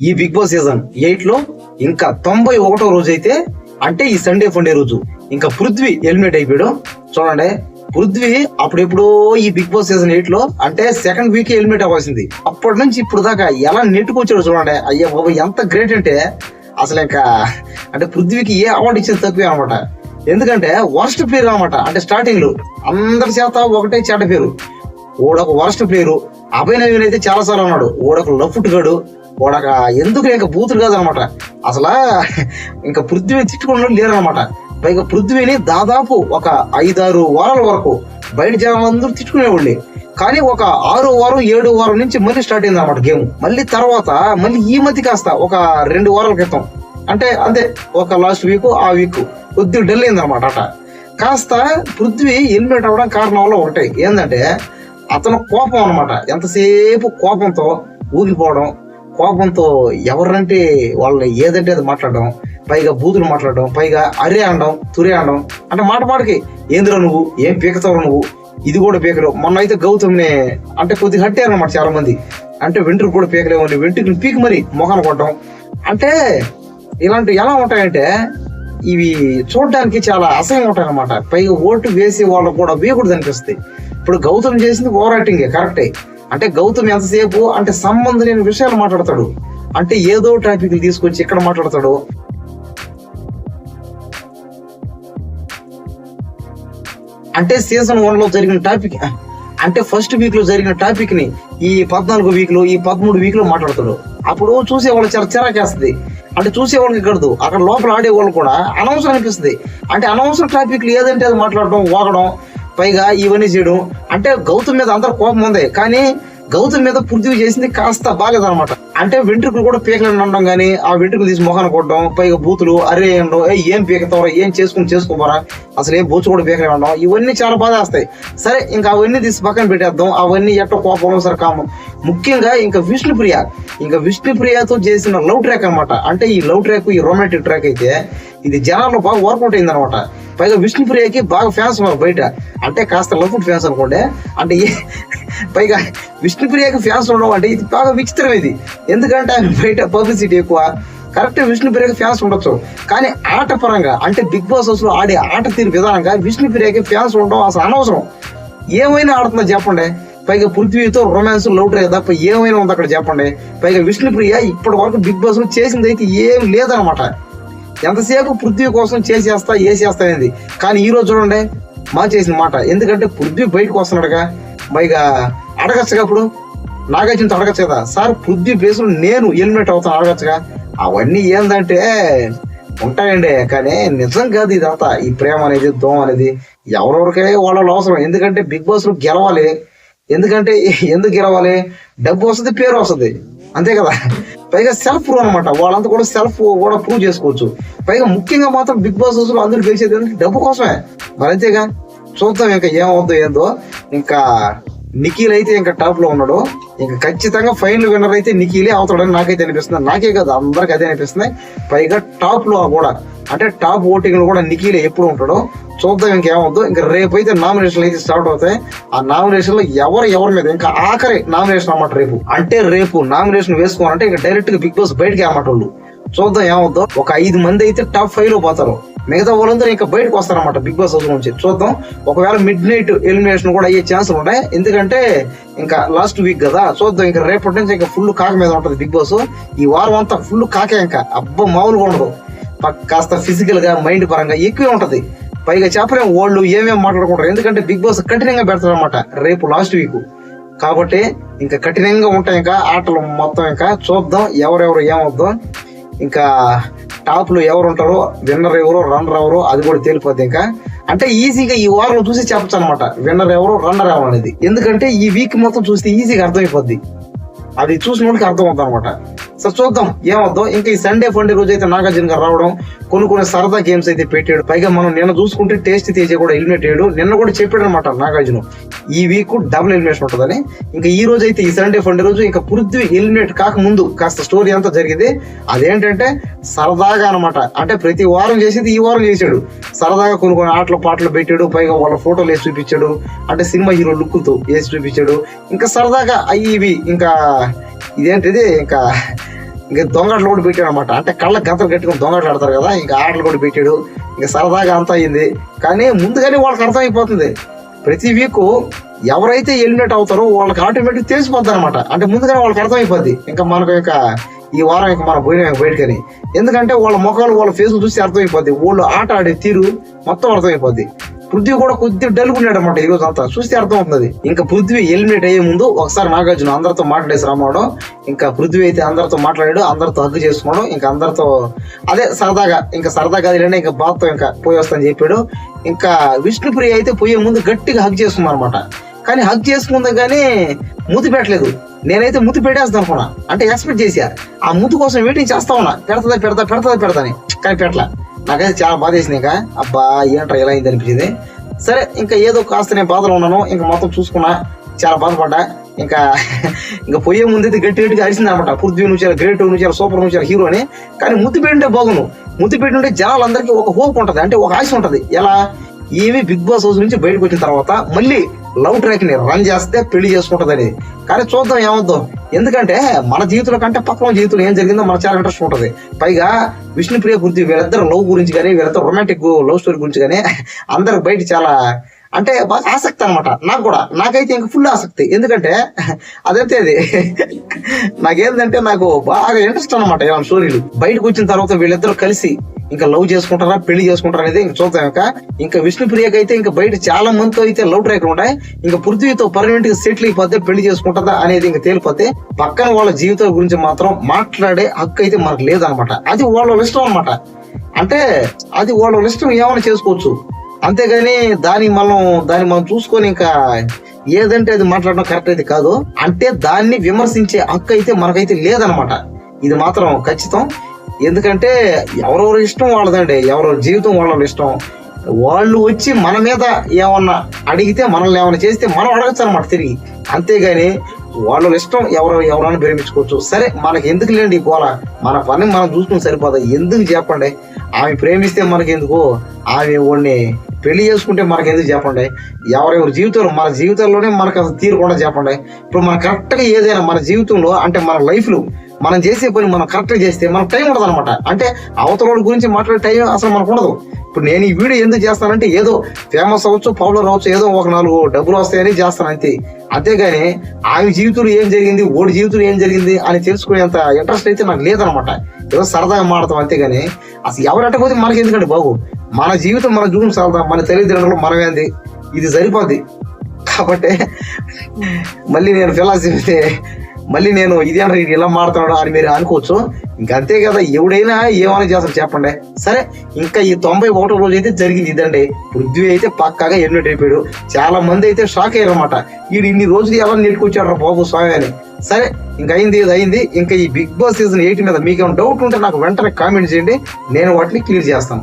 ఈ big boss season 8 లో ఇంకా 91వ రోజు అయితే, అంటే ఈ సండే ఫండే రోజు ఇంకా పృథ్వీ ఎలిమినేట్ అయిపోయాడు. చూడండి, పృథ్వీ అప్పుడెప్పుడో ఈ బిగ్ బాస్ సీజన్ 8 లో అంటే సెకండ్ వీక్ ఎలిమినేట్ అవ్వాల్సింది. అప్పటి నుంచి ఇప్పుడు దాకా ఎలా నెట్టుకొచ్చాడు చూడండి. అయ్యా బాబు, ఎంత గ్రేట్ అంటే అసలు ఇంకా అంటే పృథ్వీకి ఏ అవార్డు ఇచ్చేది తక్కువే అనమాట. ఎందుకంటే వర్స్ట్ ప్లేయర్ అనమాట. అంటే స్టార్టింగ్ లో అందరి చేత ఒకటే చెడ్డ పేరు. ఓడొక వర్స్ట్ ప్లేయరు. అభయ్ నవీన్ అయితే చాలా సార్లు అన్నాడు ఓడొక లఫ్ట్ గడు, ఓడక ఎందుకు ఇంకా బూతులు కాదనమాట. అసలు ఇంకా పృథ్వీ తిట్టుకున్న లేరనమాట. పైగా పృథ్వీని దాదాపు ఒక 5-6 వారాల వరకు బయట జనాలందరూ తిట్టుకునేవాళ్ళి. కానీ ఒక 6వ వారం 7వ వారం నుంచి మళ్ళీ స్టార్ట్ అయింది అనమాట గేమ్. మళ్ళీ తర్వాత మళ్ళీ ఈ మధ్య కాస్త ఒక 2 వారాల క్రితం అంటే అంతే ఒక లాస్ట్ వీక్ ఆ వీక్ కొద్దిగా డల్ అయింది అనమాట. అట కాస్త పృథ్వీ ఎలిమినేట్ అవ్వడం కారణం వల్ల ఒకటే ఏంటంటే అతను కోపం అనమాట. ఎంతసేపు కోపంతో ఊగిపోవడం, కోపంతో ఎవరంటే వాళ్ళని ఏదంటే అది మాట్లాడడం, పైగా బూతులు మాట్లాడడం, పైగా అరే అనడం, తురే అనడం. అంటే మాటకి ఏందిరా నువ్వు, ఏం పీకతావు నువ్వు, ఇది కూడా పీకలేవు. మొన్న అయితే గౌతమ్ని అంటే కొద్దిగా హట్టారనమాట చాలా మంది. అంటే వెంట్రుకు కూడా పీకలేవు అని వెంట్రుకుని పీకి మరి మొఖాన్ని కొట్టడం. అంటే ఇలాంటివి ఎలా ఉంటాయంటే ఇవి చూడడానికి చాలా అసహ్యం ఉంటాయి అనమాట. పైగా ఓటు వేసే వాళ్ళకు కూడా వేయకూడదు అనిపిస్తుంది. ఇప్పుడు గౌతమ్ చేసింది ఓవర్ యాక్టింగ్ కరెక్టే. అంటే గౌతమ్ ఎంతసేపు అంటే సంబంధం లేని విషయాలు మాట్లాడతాడు. అంటే ఏదో టాపిక్ తీసుకొచ్చి ఇక్కడ మాట్లాడతాడు. అంటే సీజన్ 1 లో జరిగిన టాపిక్ అంటే ఫస్ట్ వీక్ లో జరిగిన టాపిక్ ని ఈ 14 వీక్ లో, ఈ 13 వీక్ లో మాట్లాడతాడు. అప్పుడు చూసేవాళ్ళు చాలా చిరాకేస్తుంది. అంటే చూసేవాళ్ళకి కడదు, అక్కడ లోపల ఆడేవాళ్ళు కూడా అనవసరం అనిపిస్తుంది. అంటే అనవసరం టాపిక్లు ఏదంటే అది మాట్లాడడం, వాగడం, పైగా ఇవన్నీ చేయడం. అంటే గౌతమ్ మీద అందరు కోపం ఉంది, కానీ గౌతమ్ మీద పృథ్వీ చేసింది కాస్త బాగాలేదనమాట. అంటే వెంట్రుకలు కూడా పీకలను అనడం, కానీ ఆ వెంట్రుకలు తీసి మొహాన్ని కొట్టడం, పైగా బూతులు అరే అనడం, ఏం పీకతావరా, ఏం చేసుకోమరా, అసలు ఏం బూచు కూడా పీకలే అనడం, ఇవన్నీ చాలా బాధ వేస్తాయి. సరే ఇంకా అవన్నీ తీసి పక్కన పెట్టేద్దాం. అవన్నీ ఎట్ట కోపం సరే కాము. ముఖ్యంగా ఇంకా విష్ణుప్రియతో చేసిన లవ్ ట్రాక్ అనమాట. అంటే ఈ లవ్ ట్రాక్, ఈ రొమాంటిక్ ట్రాక్ అయితే ఇది జనాల్లో బాగా వర్కౌట్ అయింది అనమాట. పైగా విష్ణుప్రియకి బాగా ఫ్యాన్స్ ఉన్నారు బయట. అంటే కాస్త లవ్ ఫ్యాన్స్ అనుకోండి. అంటే పైగా విష్ణుప్రియకి ఫ్యాన్స్ ఉండడం అంటే ఇది బాగా విచిత్రం ఇది. ఎందుకంటే ఆయన బయట పబ్లిసిటీ ఎక్కువ. కరెక్ట్ విష్ణుప్రియకి ఫ్యాన్స్ ఉండొచ్చు, కానీ ఆట పరంగా అంటే బిగ్ బాస్ హౌస్ లో ఆడే ఆట తీరు విధానంగా విష్ణుప్రియకి ఫ్యాన్స్ ఉండడం అసలు అనవసరం. ఏమైనా ఆడుతుందో చెప్పండి. పైగా పృథ్వీతో రొమాన్స్ లవ్ ట్రాక్ తప్ప ఏమైనా ఉంది అక్కడ చెప్పండి. పైగా విష్ణుప్రియ ఇప్పటి వరకు బిగ్ బాస్ లో చేసింది అయితే ఏం లేదనమాట. ఎంతసేపు పృథ్వీ కోసం చేసేస్తానేది. కానీ ఈ రోజు చూడండి చేసిన మాట. ఎందుకంటే పృథ్వీ బయటకు వస్తున్నాడుగా, పైగా అడగచ్చుగా. ఇప్పుడు నాగార్జునతో అడగచ్చు కదా, సార్ పృథ్వీ ప్లేస్ లో నేను ఎలిమినేట్ అవుతాను అడగచ్చుగా. అవన్నీ ఏందంటే ఉంటాయండి, కానీ నిజం కాదు ఇదంతా. ఈ ప్రేమ అనేది, దోమ అనేది ఎవరెవరికే వాళ్ళ అవసరం. ఎందుకంటే బిగ్ బాస్ లో గెలవాలి. ఎందుకు గెలవాలి? డబ్బు వస్తుంది, పేరు వస్తుంది, అంతే కదా. పైగా సెల్ఫ్ ప్రూవ్ అనమాట. వాళ్ళంతా కూడా సెల్ఫ్ కూడా ప్రూవ్ చేసుకోవచ్చు. పైగా ముఖ్యంగా మాత్రం బిగ్ బాస్ హౌస్ లో అందరూ గెలిచేది అంటే డబ్బు కోసమే. మరి అంతేగా, చూద్దాం ఇంకా ఏమవుతుందో ఏందో. ఇంకా నిఖిల్ అయితే ఇంకా టాప్ లో ఉన్నాడు. ఇంకా ఖచ్చితంగా ఫైనల్ విన్నర్ అయితే నిఖిలే అవుతాడని నాకైతే అనిపిస్తుంది. నాకే కదా, అందరికి అదే అనిపిస్తుంది. పైగా టాప్ లో కూడా అంటే టాప్ ఓటింగ్ లో కూడా నిఖిలే ఎప్పుడు ఉంటాడో. చూద్దాం ఇంకేమవుద్దు. ఇంకా రేపు అయితే నామినేషన్లు అయితే స్టార్ట్ అవుతాయి. ఆ నామినేషన్ లో ఎవరి మీద ఇంకా ఆఖరి నామినేషన్ అన్నమాట రేపు. అంటే రేపు నామినేషన్ వేసుకోవాలంటే ఇంకా డైరెక్ట్ గా బిగ్ బాస్ బయటకి అన్నమాట వాళ్ళు. చూద్దాం ఏమవుద్దో. ఒక 5 మంది అయితే టాప్ 5 లో పోతారు. మిగతా వాళ్ళందరూ ఇంకా బయటకు వస్తారన్నమాట బిగ్ బాస్ హౌస్ నుంచి. చూద్దాం, ఒకవేళ మిడ్ నైట్ ఎలిమినేషన్ కూడా అయ్యే ఛాన్సులు ఉన్నాయి. ఎందుకంటే ఇంకా లాస్ట్ వీక్ కదా. చూద్దాం, ఇంకా రేపటి నుంచి ఇంకా ఫుల్ కాక మీద ఉంటది బిగ్ బాస్. ఈ వారం అంతా ఫుల్ కాకే. ఇంకా మామూలుగా ఉండదు. కాస్త ఫిజికల్ గా, మైండ్ పరంగా ఎక్కువే ఉంటది. పైగా చెప్పలేము వాళ్ళు ఏమేమి మాట్లాడుకుంటారు. ఎందుకంటే బిగ్ బాస్ కఠినంగా పెడతారు అనమాట రేపు లాస్ట్ వీక్. కాబట్టి ఇంకా కఠినంగా ఉంటాయి ఇంకా ఆటలు మొత్తం. ఇంకా చూద్దాం ఎవరెవరు ఏమవుద్దో. ఇంకా టాప్ లో ఎవరు ఉంటారో, విన్నర్ ఎవరో, రన్నర్ ఎవరో అది కూడా తేలిపోద్ది. ఇంకా అంటే ఈజీగా ఈ వారం చూసి చెప్పచ్చు అనమాట విన్నర్ ఎవరు, రన్నర్ ఎవరు అనేది. ఎందుకంటే ఈ వీక్ మొత్తం చూస్తే ఈజీగా అర్థమైపోద్ది. అది చూసిన వాళ్ళకి అర్థం అవుతుంది అనమాట. సో చూద్దాం ఏమవుద్దో. ఇంకా ఈ సండే ఫండే రోజు అయితే నాగార్జున గారు రావడం, కొన్ని సరదా గేమ్స్ అయితే పెట్టాడు. పైగా మనం నిన్న చూసుకుంటే టేస్ట్ తేజ కూడా ఎలిమినేట్ అయ్యాడు. నిన్న కూడా చెప్పాడు అనమాట నాగార్జున ఈ వీక్ డబుల్ ఎలిమినేషన్ ఉంటుందని. ఇంకా ఈ రోజు అయితే ఈ సండే ఫండే రోజు ఇంకా పృథ్వీ ఎలిమినేట్ కాకముందు కాస్త స్టోరీ అంతా జరిగింది. అదేంటంటే సరదాగా అనమాట. అంటే ప్రతి వారం చేసేది ఈ వారం చేశాడు. సరదాగా కొన్ని ఆటలు పాటలు పెట్టాడు. పైగా వాళ్ళ ఫోటోలు వేసి చూపించాడు. అంటే సినిమా హీరో లుక్తో వేసి చూపించాడు. ఇంకా సరదాగా ఇవి ఇంకా ఇదేంటిది ఇంకా ఇంకా దొంగట్లు కూడా పెట్టాడు అనమాట. అంటే కళ్ళ గంతలు కట్టుకుని దొంగట్లు ఆడతారు కదా, ఇంకా ఆటలు కూడా పెట్టాడు. ఇంకా సరదాగా అంతా అయింది. కానీ ముందుగానే వాళ్ళకి అర్థమైపోతుంది, ప్రతి వీక్ ఎవరైతే ఎలిమినేట్ అవుతారో వాళ్ళకి ఆటోమేటిక్ తెలిసిపోద్ది అనమాట. అంటే ముందుగానే వాళ్ళకి అర్థమైపోద్ది ఇంకా మనకు ఇంకా ఈ వారం ఇంకా మనం పోయినా బయటకని. ఎందుకంటే వాళ్ళ ముఖాలు వాళ్ళ ఫేస్ చూసి అర్థమైపోద్ది, వాళ్ళు ఆట ఆడే తీరు మొత్తం అర్థమైపోద్ది. పృథ్వీ కూడా కొద్దిగా డల్గున్నాడు అనమాట ఈ రోజు అంతా, చూస్తే అర్థం అవుతుంది. ఇంకా పృథ్వీ ఎలిమినేట్ అయ్యే ముందు ఒకసారి నాగార్జున అందరితో మాట్లాడేసి రావడం. ఇంకా పృథ్వీ అయితే అందరితో మాట్లాడాడు, అందరితో హగ్గు చేసుకోవడం. ఇంకా అందరితో అదే సరదాగా, ఇంకా సరదాగా అది ఇంకా బాత్తో ఇంకా పోయి వస్తాను చెప్పాడు. ఇంకా విష్ణుప్రియ అయితే పోయే ముందు గట్టిగా హగ్ చేసుకున్నాను అనమాట. కానీ హగ్ చేసుకుందా కానీ మూతి పెట్టలేదు. నేనైతే మూతి పెట్టేస్తాను అనుకున్నా, అంటే ఎక్స్పెక్ట్ చేసా. ఆ మూతి కోసం వెయిటింగ్ చేస్తా ఉన్నా, పెడతాని కానీ పెట్టలా. నాకైతే చాలా బాధ వేసింది. ఇంకా అబ్బా ఏంట్రా ఇలా అయింది అనిపించింది. సరే ఇంకా ఏదో కాస్త నేను బాధలో ఉన్నాను, ఇంకా మొత్తం చూసుకున్నా, చాలా బాధపడ్డా. ఇంకా పోయే ముందైతే గట్టిగా అరిసింది అనమాట, పృథ్వీ నువ్వు చాలా గ్రేట్, నువ్వు చాలా సూపర్, నువ్వు చాలా హీరో అని. కానీ ముద్దు పెట్టుంటే బాగును, ముద్దు పెట్టుంటే జనాలందరికీ ఒక హోప్ ఉంటది, అంటే ఒక ఆశ ఉంటది. ఎలా ఈమె బిగ్ బాస్ హౌస్ నుంచి బయటకు వచ్చిన తర్వాత మళ్ళీ లవ్ ట్రాక్ ని రన్ చేస్తే పెళ్లి చేసుకుంటది అనేది. కానీ చూద్దాం ఏమవుద్దాం, ఎందుకంటే మన జీవితంలో కంటే పక్కన జీవితంలో ఏం జరిగిందో మనకు చాలా ఇంట్రెస్ట్ ఉంటది. పైగా విష్ణుప్రియ పృథ్వీ వీళ్ళిద్దరు లవ్ గురించి కానీ, వీళ్ళిద్దరు రొమాంటిక్ లవ్ స్టోరీ గురించి కానీ అందరికి బయట చాలా అంటే బాగా ఆసక్తి అనమాట. నాకైతే ఇంకా ఫుల్ ఆసక్తి. ఎందుకంటే అదైతే అది నాకేంటంటే నాకు బాగా ఇంట్రెస్ట్ అనమాట ఇలా స్టోరీలు. బయటకు వచ్చిన తర్వాత వీళ్ళిద్దరు కలిసి ఇంకా లవ్ చేసుకుంటారా, పెళ్లి చేసుకుంటారా అనేది ఇంకా చూద్దాం. ఇంకా విష్ణుప్రియకి అయితే ఇంకా బయట చాలా మందితో అయితే లవ్ ట్రాక్లు ఉంటాయి. ఇంకా పృథ్వీతో పర్మనెంట్ గా సెటిల్ అయిపోతే పెళ్లి చేసుకుంటుందా అనేది ఇంకా తేలిపోతే, పక్కన వాళ్ళ జీవితం గురించి మాత్రం మాట్లాడే హక్కు అయితే మనకు లేదనమాట. అది వాళ్ళ ఇష్టం అనమాట. అంటే అది వాళ్ళ ఇష్టం, ఏమైనా చేసుకోవచ్చు. అంతేగాని దాన్ని మనం చూసుకొని ఇంకా ఏదంటే అది మాట్లాడడం కరెక్ట్ అయితే కాదు. అంటే దాన్ని విమర్శించే హక్కు అయితే మనకైతే లేదనమాట. ఇది మాత్రం ఖచ్చితం. ఎందుకంటే ఎవరెవరి ఇష్టం వాళ్ళదండి, ఎవరెవరి జీవితం వాళ్ళ ఇష్టం. వాళ్ళు వచ్చి మన మీద ఏమన్నా అడిగితే, మనల్ని ఏమైనా చేస్తే మనం అడగచ్చు అనమాట తిరిగి. అంతేగాని వాళ్ళ ఇష్టం ఎవరైనా ప్రేమించుకోవచ్చు. సరే మనకి ఎందుకు లేండి ఈ గోల, మన పని మనం చూసుకుని సరిపోదా. ఎందుకు చెప్పండి, ఆమె ప్రేమిస్తే మనకెందుకు, ఆమె వాడిని పెళ్లి చేసుకుంటే మనకెందుకు చెప్పండి. ఎవరెవరి జీవితంలో మన జీవితంలోనే మనకు అసలు తీరకుండా చెప్పండి. ఇప్పుడు మనం కరెక్ట్ గా ఏదైనా మన జీవితంలో అంటే మన లైఫ్ లో మనం చేసే పని మనం కరెక్ట్ గా చేస్తే మనకు టైం ఉండదు అనమాట. అంటే అవతల గురించి మాట్లాడే టైం అసలు మనకు ఉండదు. ఇప్పుడు నేను ఈ వీడియో ఎందుకు చేస్తానంటే ఏదో ఫేమస్ అవ్వచ్చు, పాపులర్ అవ్వచ్చు, ఏదో ఒక 4 డబ్బులు వస్తాయని చేస్తాను అంతే. అంతేగాని ఆమె జీవితంలో ఏం జరిగింది, ఓడి జీవితంలో ఏం జరిగింది అని తెలుసుకునేంత ఇంట్రెస్ట్ అయితే నాకు లేదనమాట. ఏదో సరదాగా మాడతాం అంతేగాని అసలు ఎవరంటే పోతే మనకి ఎందుకంటే బాబు, మన జీవితం మన చూసి సరదా, మన తల్లిదండ్రులు మనమేంది, ఇది సరిపోద్ది. కాబట్టి మళ్ళీ నేను ఫిలాసఫీ మళ్ళీ నేను ఇదేనా ఇది ఇలా మాడుతున్నాడు అని మీరు అనుకోవచ్చు. ఇంకంతే కదా, ఎవడైనా ఏమైనా చేస్తారు చెప్పండి. సరే ఇంకా ఈ 91వ రోజు అయితే జరిగింది ఇదండి. పృథ్వీ అయితే పక్కాగా ఎలిమినేట్ అయిపోయాడు. చాలా మంది అయితే షాక్ అయ్యారు అనమాట, వీడు ఇన్ని రోజులు ఎలా నెట్టుకొచ్చాడు రా బాబు స్వామి అని. సరే ఇంకా అయింది. ఇంకా ఈ బిగ్ బాస్ సీజన్ 8 మీద మీకు ఏమైనా డౌట్ ఉంటే నాకు వెంటనే కామెంట్ చేయండి, నేను వాటిని క్లియర్ చేస్తాను.